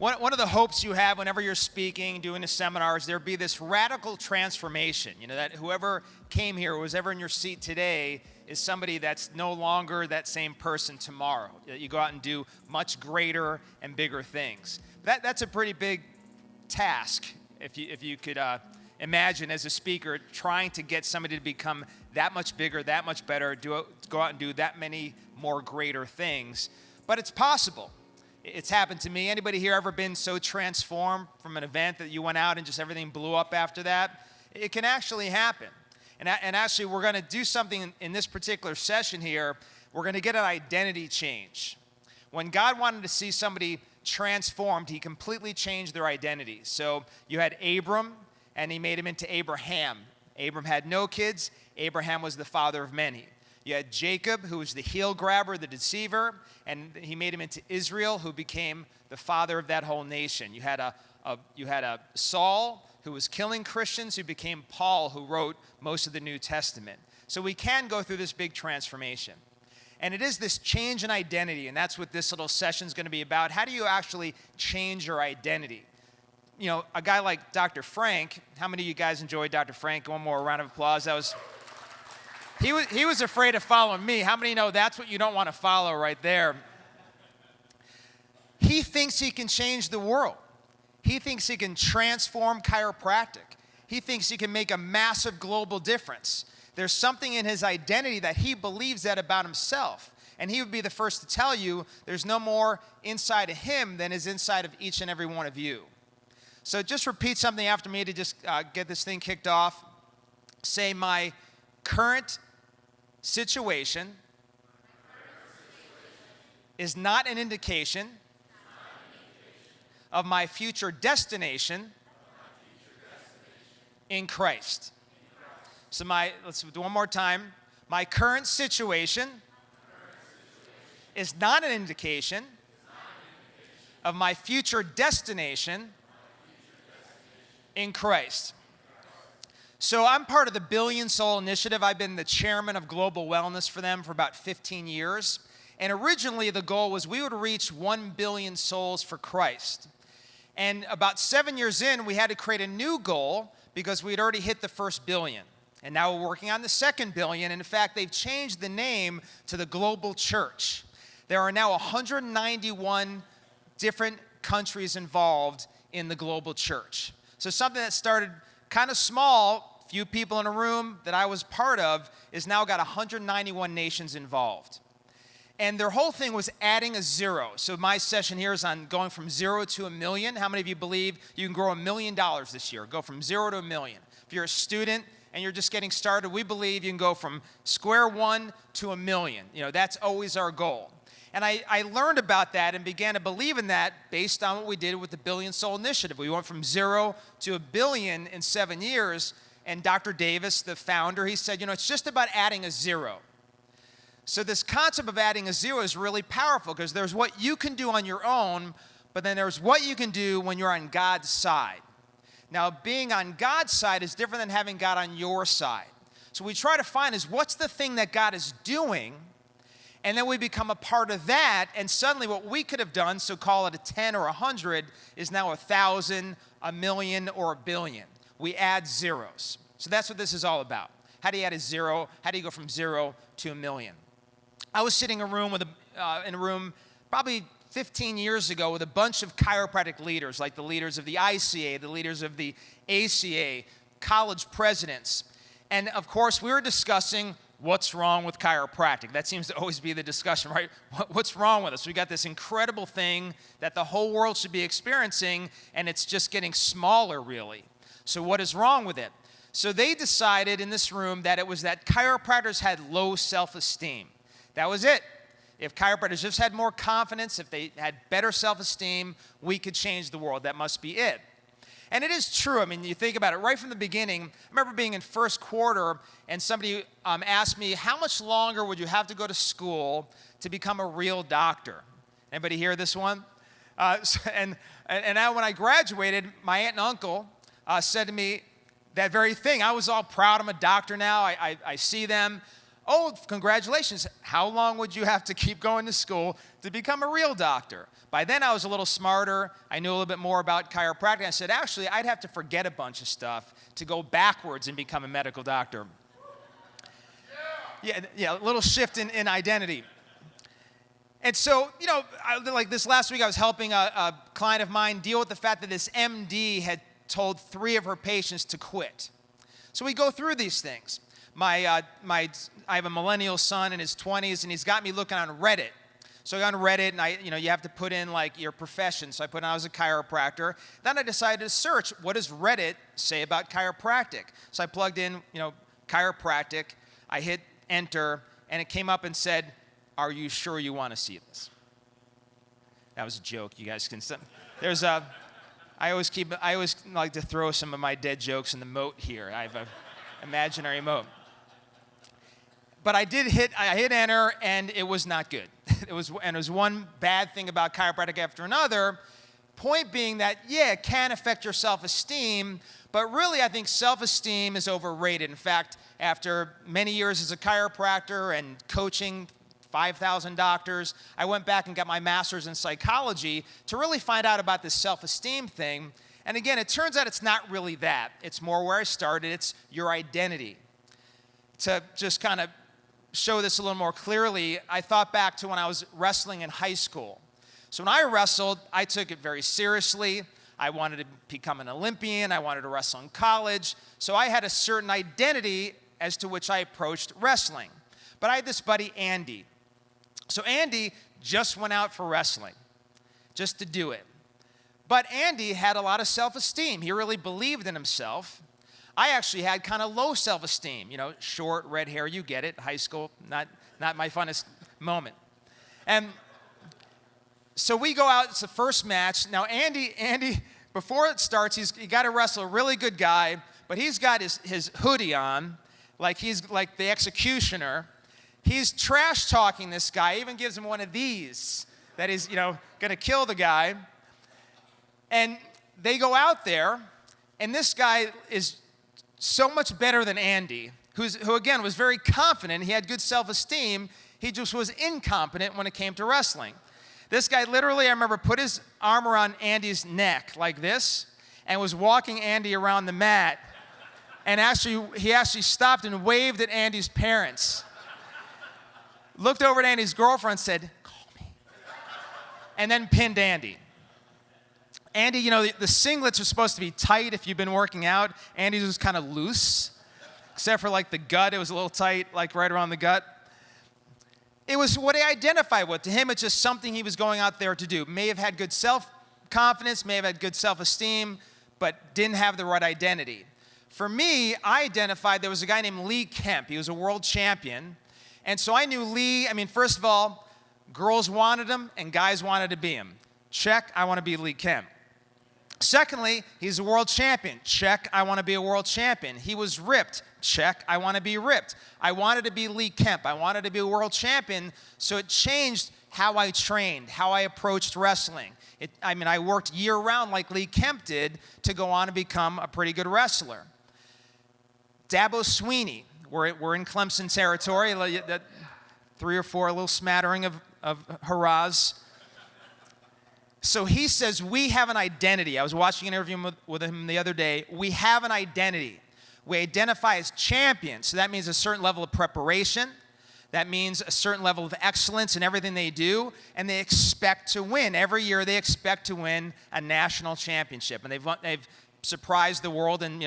One of the hopes you have whenever you're speaking, doing a seminar, is there be this radical transformation. That whoever came here, was ever in your seat today, is somebody that's no longer that same person tomorrow. That you go out and do much greater and bigger things. That's a pretty big task, if you could imagine as a speaker trying to get somebody to become that much bigger, that much better, go out and do that many more greater things. But it's possible. It's happened to me. Anybody here ever been so transformed from an event that you went out and just everything blew up after that? It can actually happen. And actually, we're going to do something in this particular session here. We're going to get an identity change. When God wanted to see somebody transformed, he completely changed their identity. So you had Abram, and he made him into Abraham. Abram had no kids. Abraham was the father of many. You had Jacob, who was the heel grabber, the deceiver, and he made him into Israel, who became the father of that whole nation. You had a Saul, who was killing Christians, who became Paul, who wrote most of the New Testament. So we can go through this big transformation. And it is this change in identity, and that's what this little session is going to be about. How do you actually change your identity? A guy like Dr. Frank, how many of you guys enjoyed Dr. Frank? One more round of applause. He was afraid of following me. How many know that's what you don't want to follow right there? He thinks he can change the world. He thinks he can transform chiropractic. He thinks he can make a massive global difference. There's something in his identity that he believes that about himself. And he would be the first to tell you there's no more inside of him than is inside of each and every one of you. So just repeat something after me to just get this thing kicked off. Say, my current situation is not an indication of my future destination in Christ. So let's do one more time. My current situation is not an indication of my future destination in Christ. So I'm part of the Billion Soul Initiative. I've been the chairman of global wellness for them for about 15 years. And originally the goal was we would reach 1 billion souls for Christ. And about 7 years in, we had to create a new goal because we'd already hit the first billion. And now we're working on the second billion. And in fact, they've changed the name to the Global Church. There are now 191 different countries involved in the Global Church. So something that started kind of small, few people in a room that I was part of, is now got 191 nations involved. And their whole thing was adding a zero. So my session here is on going from 0 to 1 million. How many of you believe you can grow $1 million this year? Go from 0 to 1 million. If you're a student and you're just getting started, we believe you can go from square one to 1 million. That's always our goal. And I learned about that and began to believe in that based on what we did with the Billion Soul Initiative. We went from 0 to 1 billion in 7 years. And Dr. Davis, the founder, he said, it's just about adding a zero. So this concept of adding a zero is really powerful because there's what you can do on your own, but then there's what you can do when you're on God's side. Now, being on God's side is different than having God on your side. So we try to find is what's the thing that God is doing, and then we become a part of that, and suddenly what we could have done, so call it a 10 or 100, is now 1,000, 1 million, or 1 billion. We add zeros. So that's what this is all about. How do you add a zero? How do you go from 0 to 1 million? I was sitting in a room probably 15 years ago with a bunch of chiropractic leaders, like the leaders of the ICA, the leaders of the ACA, college presidents. And of course, we were discussing what's wrong with chiropractic. That seems to always be the discussion, right? What's wrong with us? We got this incredible thing that the whole world should be experiencing, and it's just getting smaller, really. So what is wrong with it? So they decided in this room that it was that chiropractors had low self-esteem. That was it. If chiropractors just had more confidence, if they had better self-esteem, we could change the world. That must be it. And it is true. I mean, you think about it, right from the beginning. I remember being in first quarter, and somebody asked me, how much longer would you have to go to school to become a real doctor? Anybody hear this one? And now when I graduated, my aunt and uncle said to me that very thing. I was all proud. I'm a doctor now. I see them. Oh, congratulations. How long would you have to keep going to school to become a real doctor? By then, I was a little smarter. I knew a little bit more about chiropractic. I said, actually, I'd have to forget a bunch of stuff to go backwards and become a medical doctor. Yeah, a little shift in identity. And so, like this last week, I was helping a client of mine deal with the fact that this MD had told 3 of her patients to quit. So we go through these things. I have a millennial son in his 20s, and he's got me looking on Reddit. So I got on Reddit, and you have to put in like your profession. So I put in I was a chiropractor. Then I decided to search, what does Reddit say about chiropractic? So I plugged in, chiropractic. I hit enter, and it came up and said, "Are you sure you want to see this?" That was a joke. You guys can. I always like to throw some of my dead jokes in the moat here. I have an imaginary moat. But I hit enter, and it was not good. It was one bad thing about chiropractic after another. Point being that, it can affect your self-esteem, but really I think self-esteem is overrated. In fact, after many years as a chiropractor and coaching 5,000 doctors, I went back and got my master's in psychology to really find out about this self-esteem thing. And again, it turns out it's not really that. It's more where I started. It's your identity. To just kind of show this a little more clearly, I thought back to when I was wrestling in high school. So when I wrestled, I took it very seriously. I wanted to become an Olympian. I wanted to wrestle in college. So I had a certain identity as to which I approached wrestling. But I had this buddy, Andy. So Andy just went out for wrestling, just to do it. But Andy had a lot of self-esteem. He really believed in himself. I actually had kind of low self-esteem. Short, red hair, you get it. High school, not my funnest moment. And so we go out, it's the first match. Now Andy, before it starts, he got to wrestle a really good guy, but he's got his hoodie on, like he's like the executioner. He's trash talking this guy, even gives him one of these, that he's, going to kill the guy. And they go out there, and this guy is so much better than Andy, who again was very confident. He had good self-esteem. He just was incompetent when it came to wrestling. This guy literally, I remember, put his arm around Andy's neck like this and was walking Andy around the mat. And he actually stopped and waved at Andy's parents. Looked over at Andy's girlfriend and said, "Call me." And then pinned Andy. Andy, the singlets are supposed to be tight if you've been working out. Andy's was kind of loose, except for like the gut. It was a little tight, like right around the gut. It was what he identified with. To him, it's just something he was going out there to do. May have had good self-confidence, may have had good self-esteem, but didn't have the right identity. For me, I identified there was a guy named Lee Kemp. He was a world champion. And so I knew Lee. First of all, girls wanted him and guys wanted to be him. Check, I want to be Lee Kemp. Secondly, he's a world champion. Check, I want to be a world champion. He was ripped. Check, I want to be ripped. I wanted to be Lee Kemp. I wanted to be a world champion, so it changed how I trained, how I approached wrestling. I worked year-round like Lee Kemp did to go on and become a pretty good wrestler. Dabo Sweeney, we're in Clemson territory, 3 or 4, a little smattering of hurrahs. So he says, we have an identity. I was watching an interview with him the other day. We have an identity. We identify as champions. So that means a certain level of preparation. That means a certain level of excellence in everything they do. And they expect to win. Every year they expect to win a national championship. And they've surprised the world and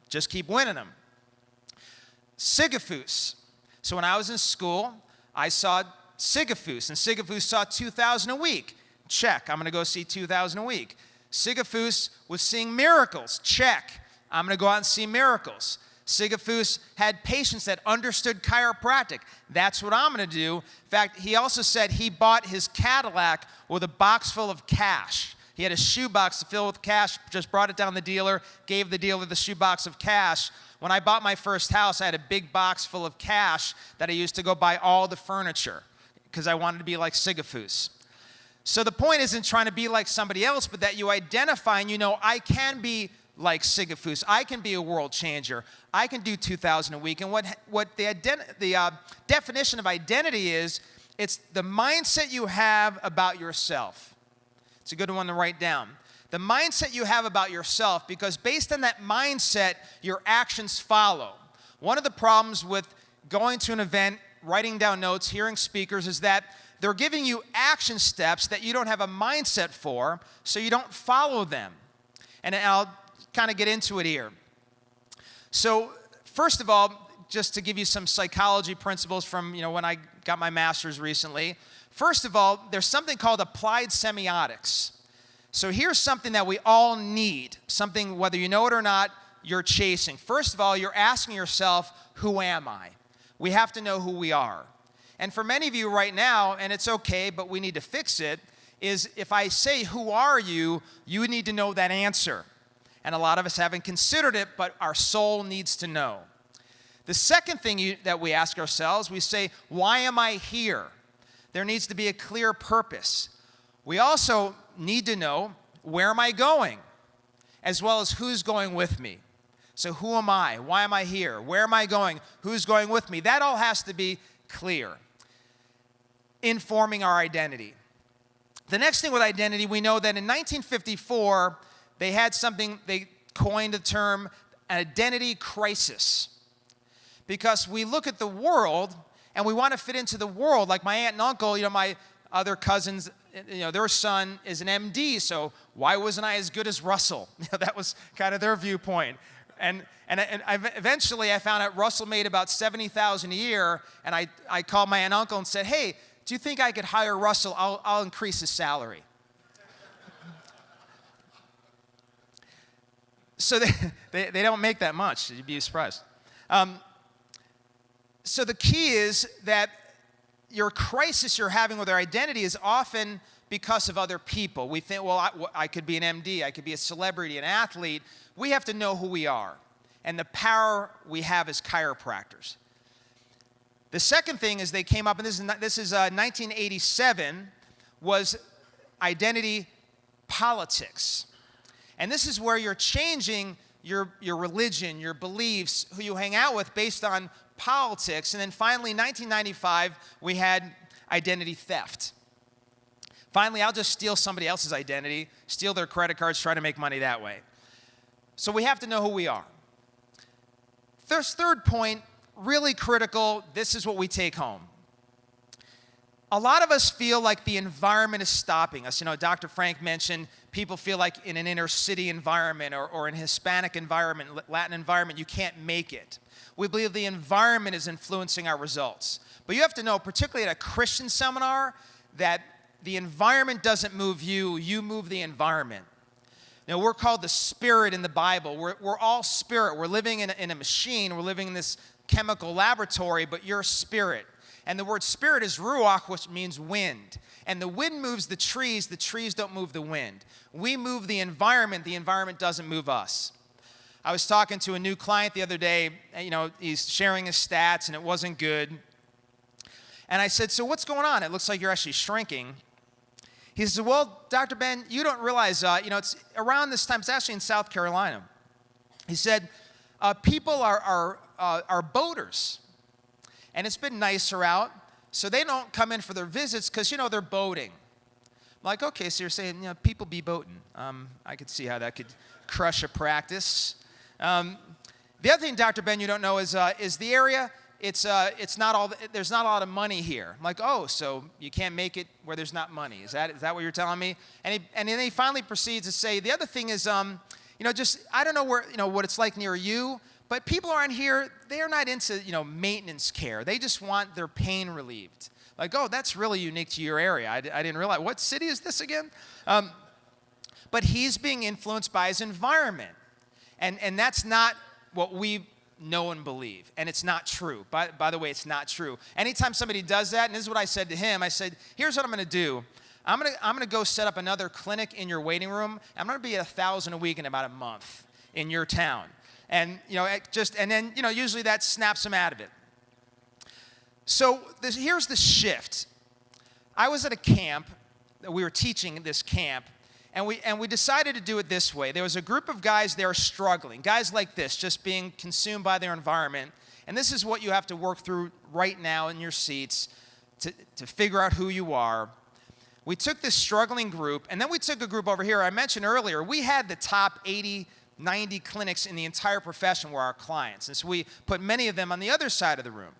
just keep winning them. Sigafus. So when I was in school, I saw Sigafus. And Sigafus saw 2,000 a week. Check, I'm going to go see 2,000 a week. Sigafus was seeing miracles. Check, I'm going to go out and see miracles. Sigafus had patients that understood chiropractic. That's what I'm going to do. In fact, he also said he bought his Cadillac with a box full of cash. He had a shoebox filled with cash, just brought it down the dealer, gave the dealer the shoebox of cash. When I bought my first house, I had a big box full of cash that I used to go buy all the furniture because I wanted to be like Sigafus. So the point isn't trying to be like somebody else, but that you identify and I can be like Sigafus. I can be a world changer. I can do 2,000 a week. And what the definition of identity is, it's the mindset you have about yourself. It's a good one to write down. The mindset you have about yourself, because based on that mindset, your actions follow. One of the problems with going to an event, writing down notes, hearing speakers, is that they're giving you action steps that you don't have a mindset for, so you don't follow them. And I'll kind of get into it here. So first of all, just to give you some psychology principles from when I got my master's recently. First of all, there's something called applied semiotics. So here's something that we all need, something whether you know it or not, you're chasing. First of all, you're asking yourself, who am I? We have to know who we are. And for many of you right now, and it's okay, but we need to fix it, is if I say, who are you, you need to know that answer. And a lot of us haven't considered it, but our soul needs to know. The second thing that we ask ourselves, we say, why am I here? There needs to be a clear purpose. We also need to know, where am I going? As well as who's going with me. So who am I? Why am I here? Where am I going? Who's going with me? That all has to be clear in forming our identity. The next thing with identity, we know that in 1954, they had something, they coined the term identity crisis. Because we look at the world and we want to fit into the world. Like my aunt and uncle, my other cousins, their son is an MD, so why wasn't I as good as Russell? That was kind of their viewpoint. And eventually I found out Russell made about $70,000 a year, and I called my aunt and uncle and said, hey, do you think I could hire Russell? I'll increase his salary. So they don't make that much. You'd be surprised. So the key is that your crisis you're having with your identity is often because of other people. We think, well, I could be an MD, I could be a celebrity, an athlete. We have to know who we are and the power we have as chiropractors. The second thing is they came up, and this is 1987, was identity politics. And this is where you're changing your religion, your beliefs, who you hang out with based on politics. And then finally, 1995, we had identity theft. Finally, I'll just steal somebody else's identity, steal their credit cards, try to make money that way. So we have to know who we are. Third point, really critical, this is what we take home. A lot of us feel like the environment is stopping us. Dr. Frank mentioned people feel like in an inner city environment or in a Hispanic environment, Latin environment, you can't make it. We believe the environment is influencing our results. But you have to know, particularly at a Christian seminar, that the environment doesn't move you, you move the environment. We're called the spirit in the Bible. We're all spirit. We're living in a machine. We're living in this chemical laboratory, but you're spirit. And the word spirit is ruach, which means wind. And the wind moves the trees don't move the wind. We move the environment doesn't move us. I was talking to a new client the other day, he's sharing his stats and it wasn't good. And I said, so what's going on? It looks like you're actually shrinking. He says, well, Dr. Ben, you don't realize, it's around this time, it's actually in South Carolina. He said, people are boaters. And it's been nicer out, so they don't come in for their visits because, they're boating. I'm like, okay, so you're saying, people be boating. I could see how that could crush a practice. The other thing, Dr. Ben, you don't know is the area. There's not a lot of money here. I'm like, oh, so you can't make it where there's not money. Is that what you're telling me? And then he finally proceeds to say, the other thing is, I don't know where, what it's like near you, but people around here, they're not into, maintenance care. They just want their pain relieved. Like, oh, that's really unique to your area. I didn't realize. What city is this again? But he's being influenced by his environment. And that's not what we know and believe. And it's not true. By the way, it's not true. Anytime somebody does that, and this is what I said to him, I said, here's what I'm going to do. I'm going to go set up another clinic in your waiting room. I'm going to be at 1,000 a week in about a month in your town. And, usually that snaps them out of it. So here's the shift. I was at a camp. We were teaching this camp. And we decided to do it this way. There was a group of guys there struggling, guys like this, just being consumed by their environment. And this is what you have to work through right now in your seats to figure out who you are. We took this struggling group, and then we took a group over here. I mentioned earlier, we had the top 80, 90 clinics in the entire profession were our clients. And so we put many of them on the other side of the room.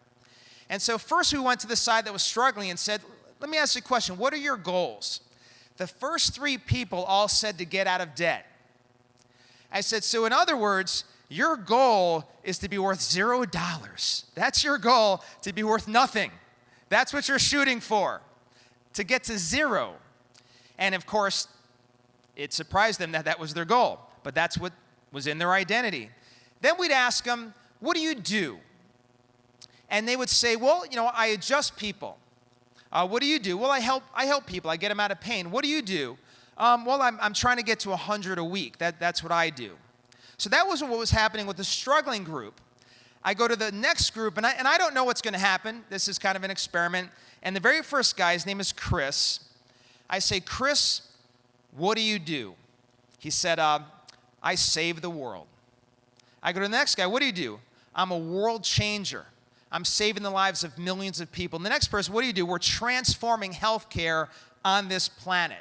And so first we went to the side that was struggling and said, let me ask you a question. What are your goals? The first 3 people all said to get out of debt. I said, so in other words, your goal is to be worth $0. That's your goal, to be worth nothing. That's what you're shooting for, to get to 0. And of course, it surprised them that that was their goal, but that's what was in their identity. Then we'd ask them, what do you do? And they would say, well, I adjust people. What do you do? Well, I help people. I get them out of pain. What do you do? Well, I'm trying to get to 100 a week. That's what I do. So that was what was happening with the struggling group. I go to the next group, and I don't know what's going to happen. This is kind of an experiment. And the very first guy, his name is Chris. I say, Chris, what do you do? He said, I save the world. I go to the next guy, what do you do? I'm a world changer. I'm saving the lives of millions of people. And the next person, what do? We're transforming healthcare on this planet.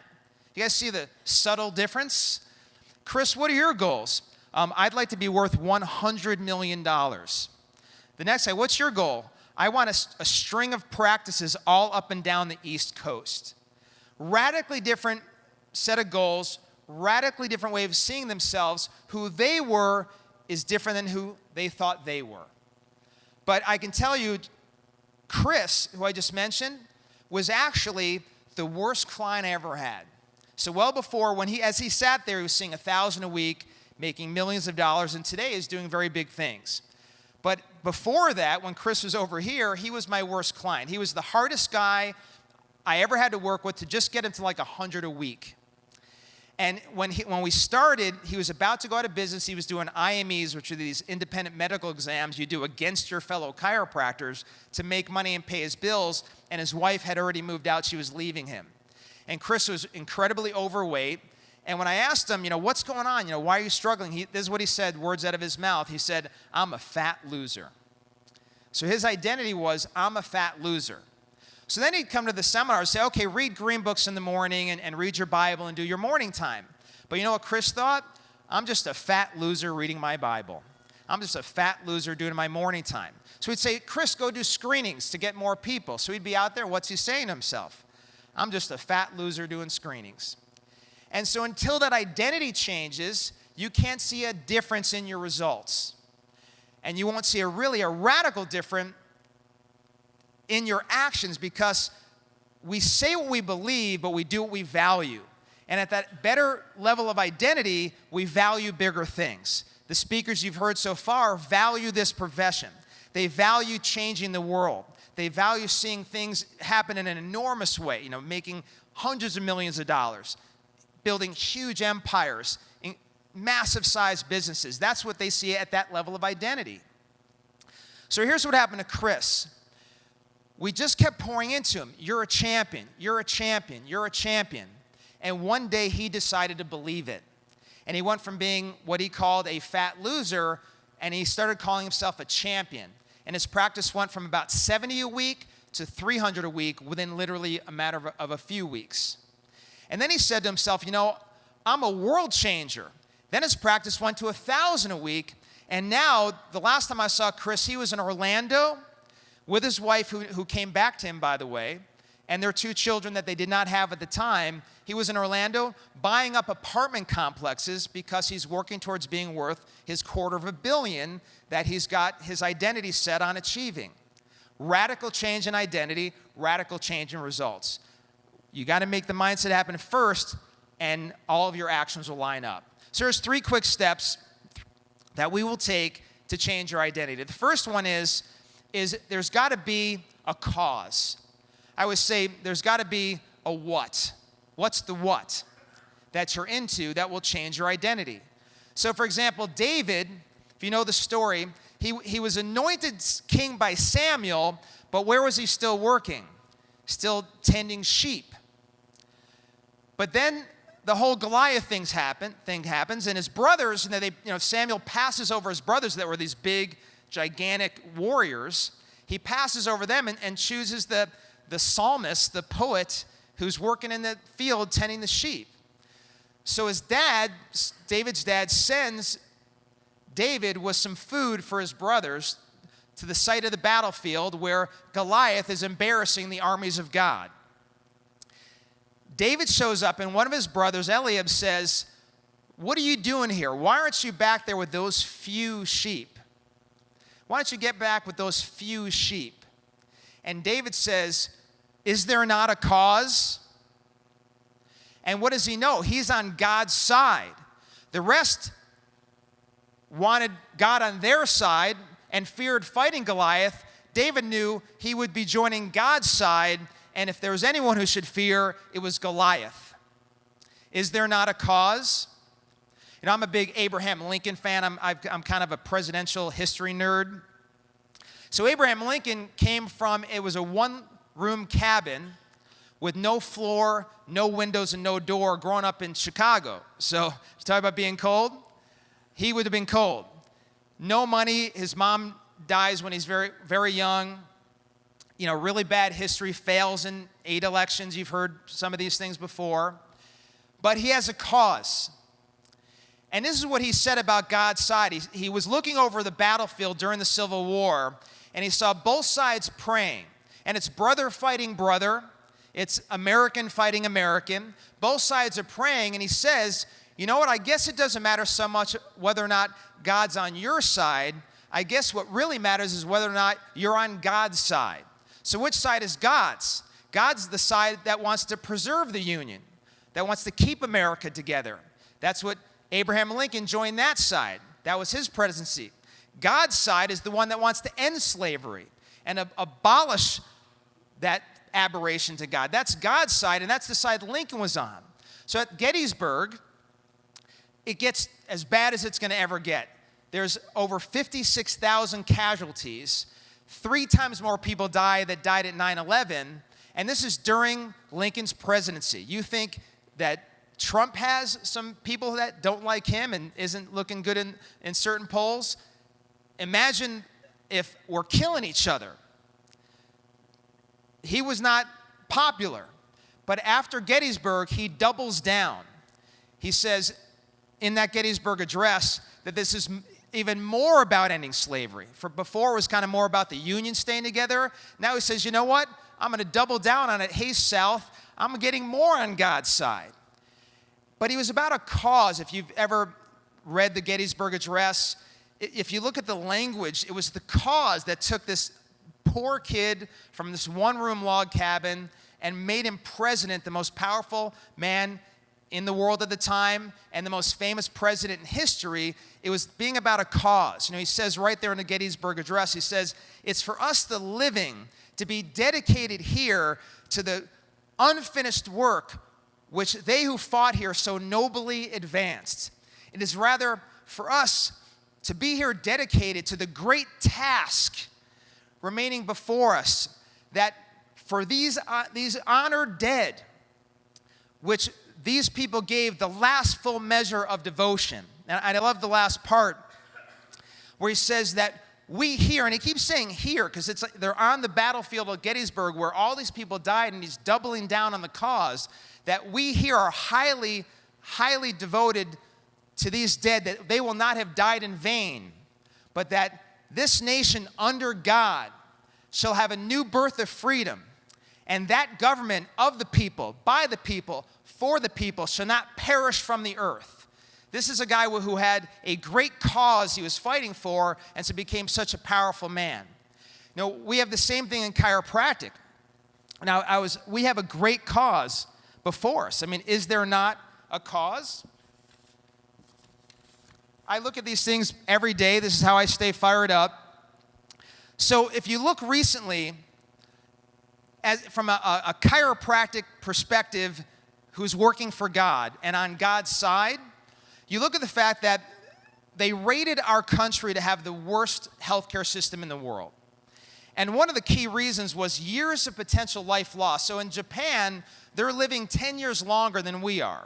You guys see the subtle difference? Chris, what are your goals? I'd like to be worth $100 million. The next guy, what's your goal? I want a string of practices all up and down the East Coast. Radically different set of goals, radically different way of seeing themselves. Who they were is different than who they thought they were. But I can tell you, Chris, who I just mentioned, was actually the worst client I ever had. So well before, as he sat there, he was seeing 1,000 a week, making millions of dollars, and today is doing very big things. But before that, when Chris was over here, he was my worst client. He was the hardest guy I ever had to work with to just get him to like 100 a week. And when we started, he was about to go out of business. He was doing IMEs, which are these independent medical exams you do against your fellow chiropractors to make money and pay his bills. And his wife had already moved out. She was leaving him. And Chris was incredibly overweight. And when I asked him, what's going on? Why are you struggling? This is what he said, words out of his mouth. He said, I'm a fat loser. So his identity was, I'm a fat loser. So then he'd come to the seminar and say, okay, read green books in the morning and read your Bible and do your morning time. But you know what Chris thought? I'm just a fat loser reading my Bible. I'm just a fat loser doing my morning time. So we'd say, Chris, go do screenings to get more people. So he'd be out there, what's he saying to himself? I'm just a fat loser doing screenings. And so until that identity changes, you can't see a difference in your results. And you won't see a radical difference in your actions, because we say what we believe, but we do what we value. And at that better level of identity, we value bigger things. The speakers you've heard so far value this profession. They value changing the world. They value seeing things happen in an enormous way, making hundreds of millions of dollars, building huge empires, massive sized businesses. That's what they see at that level of identity. So here's what happened to Chris. We just kept pouring into him. You're a champion. You're a champion. You're a champion. And one day he decided to believe it. And he went from being what he called a fat loser, and he started calling himself a champion. And his practice went from about 70 a week to 300 a week within literally a matter of a few weeks. And then he said to himself, I'm a world changer. Then his practice went to 1,000 a week. And now, the last time I saw Chris, he was in Orlando with his wife, who came back to him, by the way, and their 2 children that they did not have at the time. He was in Orlando buying up apartment complexes because he's working towards being worth his $250 million that he's got his identity set on achieving. Radical change in identity, radical change in results. You got to make the mindset happen first, and all of your actions will line up. So there's 3 quick steps that we will take to change your identity. The first one is there's got to be a cause. I would say there's got to be a what. What's the what that you're into that will change your identity? So, for example, David, if you know the story, he was anointed king by Samuel, but where was he still working? Still tending sheep. But then the whole Goliath thing happens, and his brothers, Samuel passes over his brothers that were these big, gigantic warriors. He passes over them and chooses the psalmist, the poet, who's working in the field tending the sheep. So his dad, David's dad, sends David with some food for his brothers to the site of the battlefield where Goliath is embarrassing the armies of God. David shows up, and one of his brothers, Eliab, says, "What are you doing here? Why aren't you back there with those few sheep? Why don't you get back with those few sheep?" And David says, "Is there not a cause?" And what does he know? He's on God's side. The rest wanted God on their side and feared fighting Goliath. David knew he would be joining God's side, and if there was anyone who should fear, it was Goliath. Is there not a cause? I'm a big Abraham Lincoln fan. I'm kind of a presidential history nerd. So Abraham Lincoln came from, it was a one-room cabin with no floor, no windows, and no door, growing up in Chicago. So you talk about being cold? He would have been cold. No money. His mom dies when he's very, very young. Really bad history, fails in 8 elections. You've heard some of these things before. But he has a cause. And this is what he said about God's side. He was looking over the battlefield during the Civil War, and he saw both sides praying. And it's brother fighting brother. It's American fighting American. Both sides are praying, and he says, you know what, I guess it doesn't matter so much whether or not God's on your side. I guess what really matters is whether or not you're on God's side. So which side is God's? God's the side that wants to preserve the Union, that wants to keep America together. That's what Abraham Lincoln joined that side. That was his presidency. God's side is the one that wants to end slavery and abolish that aberration to God. That's God's side, and that's the side Lincoln was on. So at Gettysburg, it gets as bad as it's going to ever get. There's over 56,000 casualties. 3 times more people that died at 9/11, and this is during Lincoln's presidency. You think that Trump has some people that don't like him and isn't looking good in certain polls? Imagine if we're killing each other. He was not popular, but after Gettysburg, he doubles down. He says in that Gettysburg address that this is even more about ending slavery. For before, it was kind of more about the Union staying together. Now he says, you know what? I'm going to double down on it. Hey, South, I'm getting more on God's side. But he was about a cause. If you've ever read the Gettysburg Address, if you look at the language, it was the cause that took this poor kid from this one-room log cabin and made him president, the most powerful man in the world at the time and the most famous president in history. It was being about a cause. He says right there in the Gettysburg Address, he says, it's for us the living to be dedicated here to the unfinished work which they who fought here so nobly advanced. It is rather for us to be here dedicated to the great task remaining before us, that for these honored dead, which these people gave the last full measure of devotion. And I love the last part where he says that we here, and he keeps saying here because it's like they're on the battlefield of Gettysburg where all these people died, and he's doubling down on the cause, that we here are highly, highly devoted to these dead, that they will not have died in vain, but that this nation under God shall have a new birth of freedom, and that government of the people, by the people, for the people, shall not perish from the earth. This is a guy who had a great cause he was fighting for, and so became such a powerful man. We have the same thing in chiropractic. Now, we have a great cause before us. Is there not a cause? I look at these things every day. This is how I stay fired up. So if you look recently, from a chiropractic perspective, who's working for God and on God's side, you look at the fact that they rated our country to have the worst healthcare system in the world. And one of the key reasons was years of potential life loss. So in Japan, they're living 10 years longer than we are.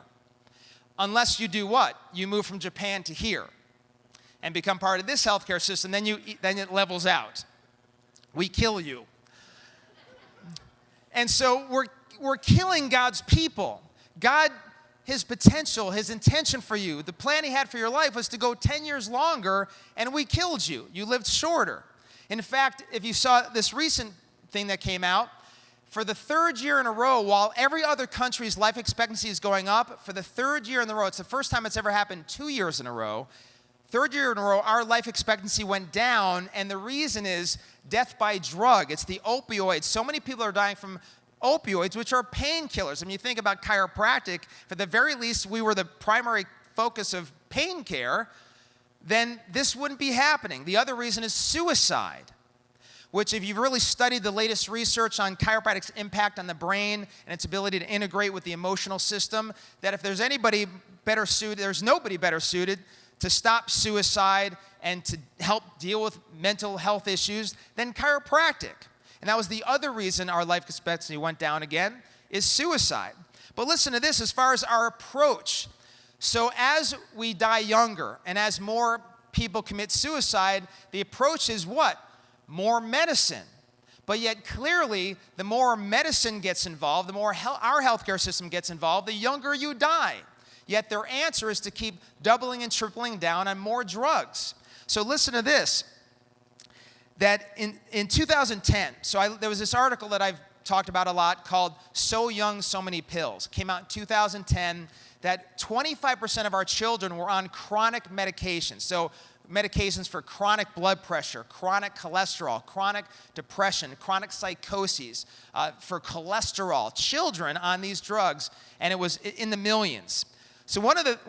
unless you do what? You move from Japan to here and become part of this healthcare system, then it levels out. We kill you. And so we're killing God's people. God, his potential, his intention for you, the plan he had for your life was to go 10 years longer, and we killed you. You lived shorter. In fact, if you saw this recent thing that came out, for the third year in a row, while every other country's life expectancy is going up, for the third year in a row, it's the first time it's ever happened 2 years in a row, third year in a row, our life expectancy went down, and the reason is death by drug. It's the opioids. So many people are dying from opioids, which are painkillers. I mean, you think about chiropractic, for the very least, we were the primary focus of pain care, then this wouldn't be happening. The other reason is suicide, which if you've really studied the latest research on chiropractic's impact on the brain and its ability to integrate with the emotional system, that if there's anybody better suited, there's nobody better suited to stop suicide and to help deal with mental health issues than chiropractic. And that was the other reason our life expectancy went down again, is suicide. But listen to this as far as our approach. So as we die younger and as more people commit suicide, the approach is what? More medicine. But yet clearly, the more medicine gets involved, the more our healthcare system gets involved, the younger you die. Yet their answer is to keep doubling and tripling down on more drugs. So listen to this, that in 2010, there was this article that I've talked about a lot called So Young, So Many Pills. It came out in 2010, that 25% of our children were on chronic medications. So medications for chronic blood pressure, chronic cholesterol, chronic depression, chronic psychoses, for cholesterol. Children on these drugs, and it was in the millions. So one of the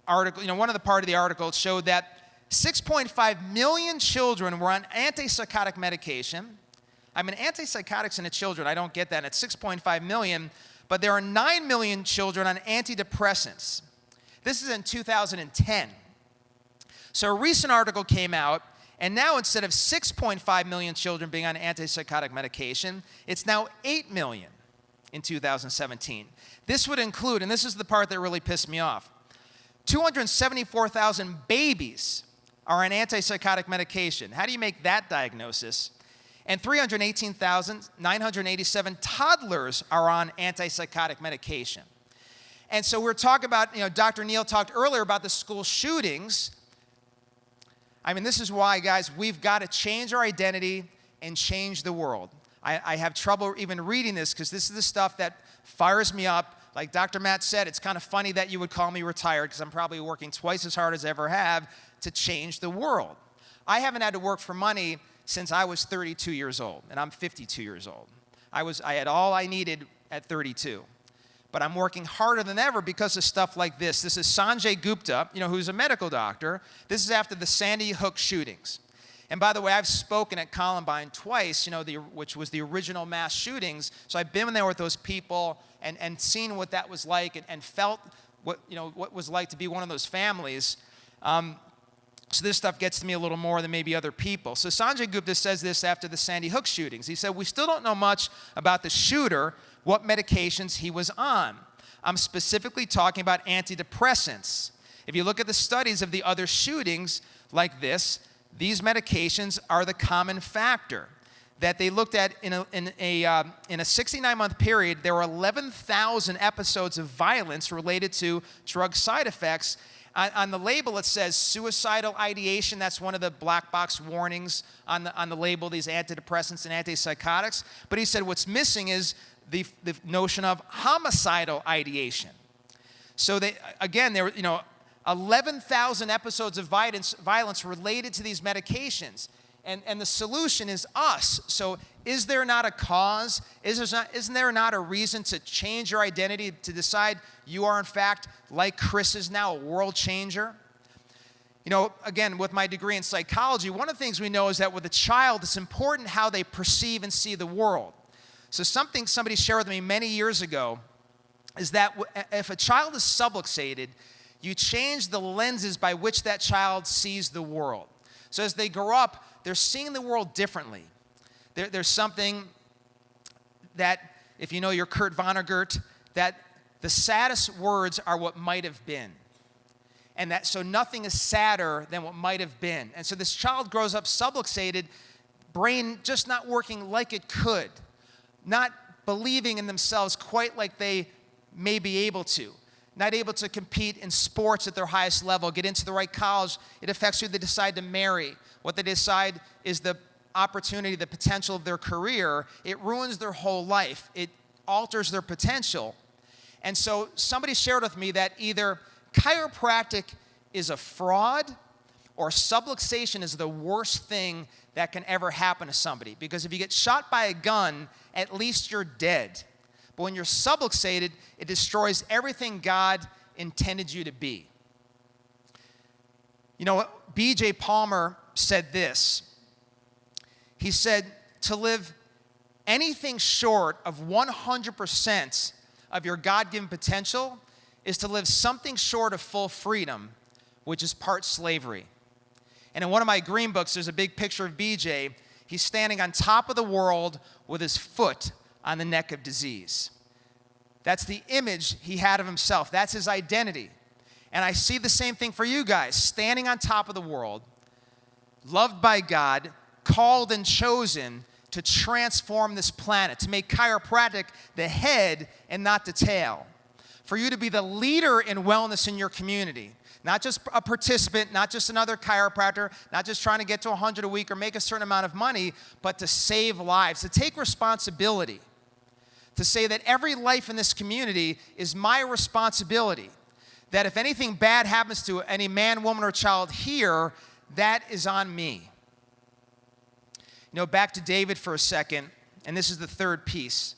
article, one of the part of the article showed that 6.5 million children were on antipsychotic medication. I mean, antipsychotics in the children, I don't get that. It's 6.5 million, but there are 9 million children on antidepressants. This is in 2010. So a recent article came out, and now instead of 6.5 million children being on antipsychotic medication, it's now 8 million in 2017. This would include, and this is the part that really pissed me off, 274,000 babies are on antipsychotic medication. How do you make that diagnosis? And 318,987 toddlers are on antipsychotic medication. And so we're talking about, Dr. Neal talked earlier about the school shootings. I mean, this is why, guys, we've got to change our identity and change the world. I have trouble even reading this because this is the stuff that fires me up. Like Dr. Matt said, it's kind of funny that you would call me retired because I'm probably working twice as hard as I ever have to change the world. I haven't had to work for money since I was 32 years old, and I'm 52 years old. I had all I needed at 32. But I'm working harder than ever because of stuff like this. This is Sanjay Gupta, who's a medical doctor. This is after the Sandy Hook shootings. And by the way, I've spoken at Columbine twice, which was the original mass shootings. So I've been there with those people and seen what that was like and felt what was like to be one of those families. So this stuff gets to me a little more than maybe other people. So Sanjay Gupta says this after the Sandy Hook shootings. He said, "We still don't know much about the shooter, what medications he was on. I'm specifically talking about antidepressants. If you look at the studies of the other shootings like this, these medications are the common factor. That they looked at in a 69-month period, there were 11,000 episodes of violence related to drug side effects. On the label, it says suicidal ideation. That's one of the black box warnings on the label, these antidepressants and antipsychotics. But he said what's missing is the notion of homicidal ideation. So there were 11,000 episodes of violence related to these medications. And the solution is us. So is there not a cause? Isn't there not a reason to change your identity, to decide you are in fact, like Chris is now, a world changer? Again, with my degree in psychology, one of the things we know is that with a child, it's important how they perceive and see the world. So something somebody shared with me many years ago is that if a child is subluxated, you change the lenses by which that child sees the world. So as they grow up, they're seeing the world differently. There's something that, if you know your Kurt Vonnegut, that the saddest words are what might have been. And that, so nothing is sadder than what might have been. And so this child grows up subluxated, brain just not working like it could, not believing in themselves quite like they may be able to, not able to compete in sports at their highest level, get into the right college. It affects who they decide to marry, what they decide is the opportunity, the potential of their career. It ruins their whole life. It alters their potential. And so somebody shared with me that either chiropractic is a fraud or subluxation is the worst thing that can ever happen to somebody. Because if you get shot by a gun, at least you're dead. But when you're subluxated, it destroys everything God intended you to be. You know, B.J. Palmer said this. He said, to live anything short of 100% of your God-given potential is to live something short of full freedom, which is part slavery. And in one of my green books, there's a big picture of BJ. He's standing on top of the world with his foot on the neck of disease. That's the image he had of himself. That's his identity. And I see the same thing for you guys, standing on top of the world, loved by God, called and chosen to transform this planet, to make chiropractic the head and not the tail. For you to be the leader in wellness in your community. Not just a participant, not just another chiropractor, not just trying to get to 100 a week or make a certain amount of money, but to save lives, to take responsibility. To say that every life in this community is my responsibility. That if anything bad happens to any man, woman, or child here, that is on me. You know, back to David for a second, and this is the third piece.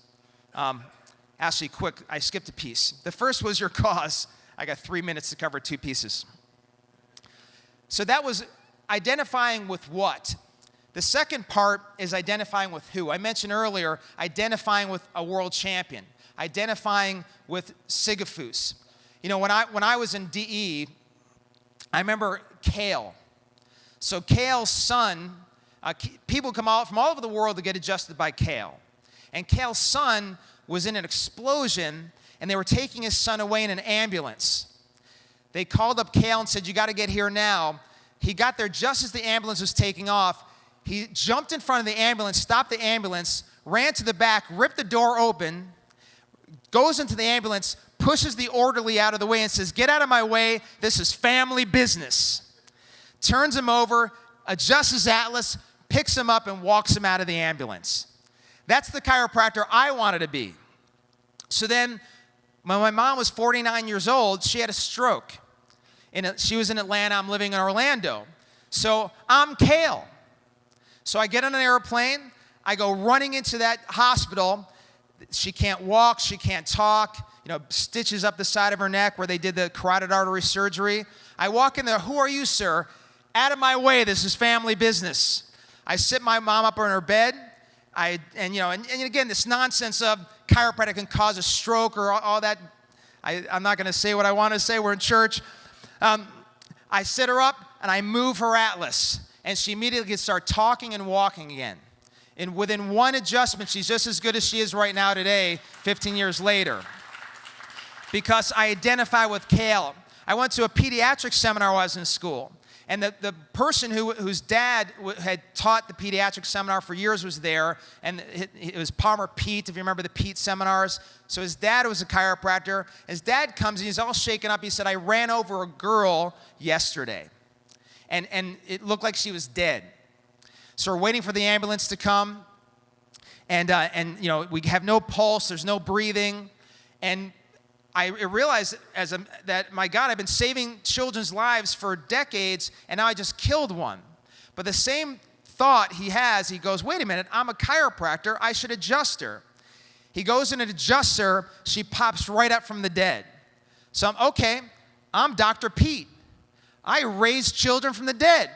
Actually, quick, I skipped a piece. The first was your cause. I got 3 minutes to cover 2 pieces. So that was identifying with what? The second part is identifying with who. I mentioned earlier, identifying with a world champion, identifying with Sigafus. You know, when I was in DE, I remember Kale. So Kale's son, people come out from all over the world to get adjusted by Kale. And Kale's son was in an explosion, and they were taking his son away in an ambulance. They called up Kale and said, you got to get here now. He got there just as the ambulance was taking off. He jumped in front of the ambulance, stopped the ambulance, ran to the back, ripped the door open, goes into the ambulance, pushes the orderly out of the way and says, get out of my way, this is family business. Turns him over, adjusts his atlas, picks him up, and walks him out of the ambulance. That's the chiropractor I wanted to be. So then, when my mom was 49 years old, she had a stroke. She was in Atlanta, I'm living in Orlando. So I'm Kale. So I get on an airplane, I go running into that hospital. She can't walk, she can't talk, stitches up the side of her neck where they did the carotid artery surgery. I walk in there, who are you, sir? Out of my way, this is family business. I sit my mom up on her bed, and again, this nonsense of chiropractic can cause a stroke or all that. I'm not going to say what I want to say. We're in church. I sit her up, and I move her atlas. And she immediately can start talking and walking again. And within one adjustment, she's just as good as she is right now today, 15 years later. Because I identify with Kale. I went to a pediatric seminar while I was in school. And the person whose dad had taught the pediatric seminar for years was there. And it was Palmer Pete, if you remember the Pete seminars. So his dad was a chiropractor. His dad comes and he's all shaken up. He said, I ran over a girl yesterday. And it looked like she was dead. So we're waiting for the ambulance to come. And we have no pulse. There's no breathing. And I realized that, my God, I've been saving children's lives for decades, and now I just killed one. But the same thought he has, he goes, wait a minute, I'm a chiropractor. I should adjust her. He goes in and adjusts her. She pops right up from the dead. So I'm Dr. Pete. I raised children from the dead.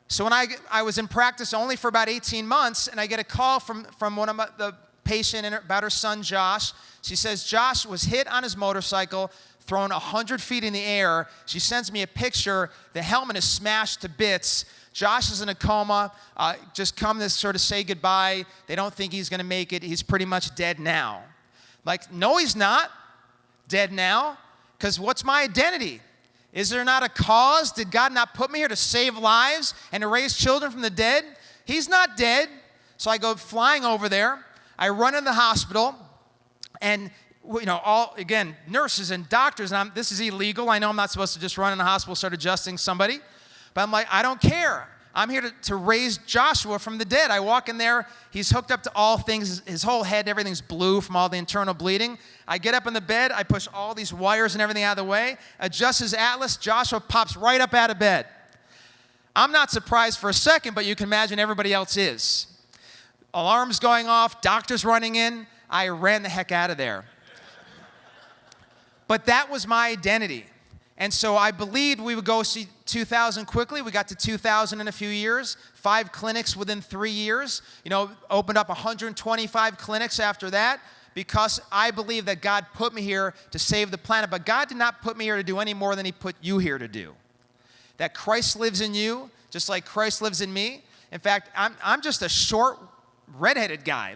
So when I was in practice only for about 18 months, and I get a call from one of the patient about her son, Josh. She says, Josh was hit on his motorcycle, thrown 100 feet in the air. She sends me a picture. The helmet is smashed to bits. Josh is in a coma. Just come to sort of say goodbye. They don't think he's going to make it. He's pretty much dead now. Like, no, he's not. dead now? Because what's my identity? Is there not a cause? Did God not put me here to save lives and to raise children from the dead? He's not dead. So I go flying over there. I run in the hospital, and again, nurses and doctors, and this is illegal. I know I'm not supposed to just run in the hospital, start adjusting somebody. But I'm like, I don't care. I'm here to raise Joshua from the dead. I walk in there. He's hooked up to all things. His whole head, everything's blue from all the internal bleeding. I get up in the bed. I push all these wires and everything out of the way, adjust his atlas. Joshua pops right up out of bed. I'm not surprised for a second, but you can imagine everybody else is. Alarms going off, doctors running in. I ran the heck out of there. But that was my identity. And so I believed we would go see 2,000 quickly. We got to 2,000 in a few years, 5 clinics within 3 years. Opened up 125 clinics after that because I believe that God put me here to save the planet. But God did not put me here to do any more than he put you here to do. That Christ lives in you, just like Christ lives in me. In fact, I'm just a short, redheaded guy.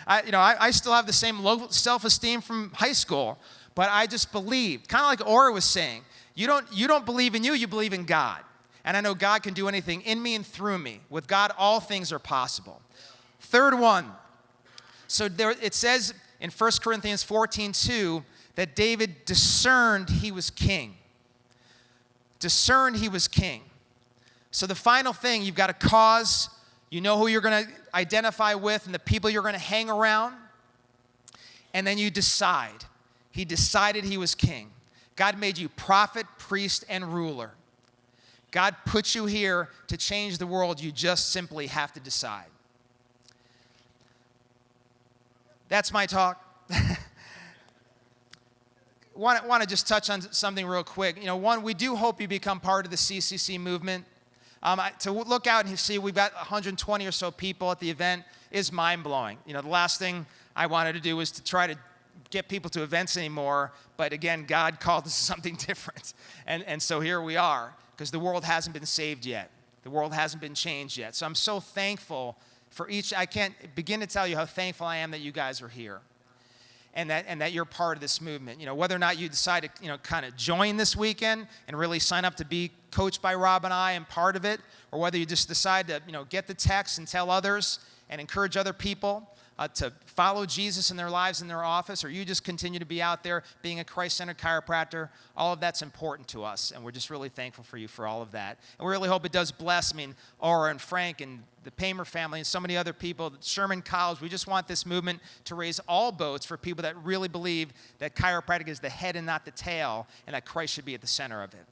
I still have the same low self-esteem from high school. But I just believe, kind of like Ora was saying, you don't believe in you believe in God. And I know God can do anything in me and through me. With God, all things are possible. Third one. So it says in 1 Corinthians 14:2 that David discerned he was king. Discerned he was king. So the final thing, you've got a cause. You know who you're going to identify with and the people you're going to hang around. And then you decide. He decided he was king. God made you prophet, priest, and ruler. God put you here to change the world. You just simply have to decide. That's my talk. Want to just touch on something real quick. One, we do hope you become part of the CCC movement. To look out and see we've got 120 or so people at the event is mind-blowing. The last thing I wanted to do was to try to get people to events anymore, but again, God called us to something different. And so here we are, because the world hasn't been saved yet. The world hasn't been changed yet. So I'm so thankful for each. I can't begin to tell you how thankful I am that you guys are here and that you're part of this movement. Whether or not you decide to, kind of join this weekend and really sign up to be coached by Rob and I and part of it, or whether you just decide to, get the text and tell others and encourage other people to follow Jesus in their lives in their office, or you just continue to be out there being a Christ-centered chiropractor, all of that's important to us, and we're just really thankful for you for all of that. And we really hope it does bless, Aura and Frank and the Paymer family and so many other people, Sherman College. We just want this movement to raise all boats for people that really believe that chiropractic is the head and not the tail, and that Christ should be at the center of it.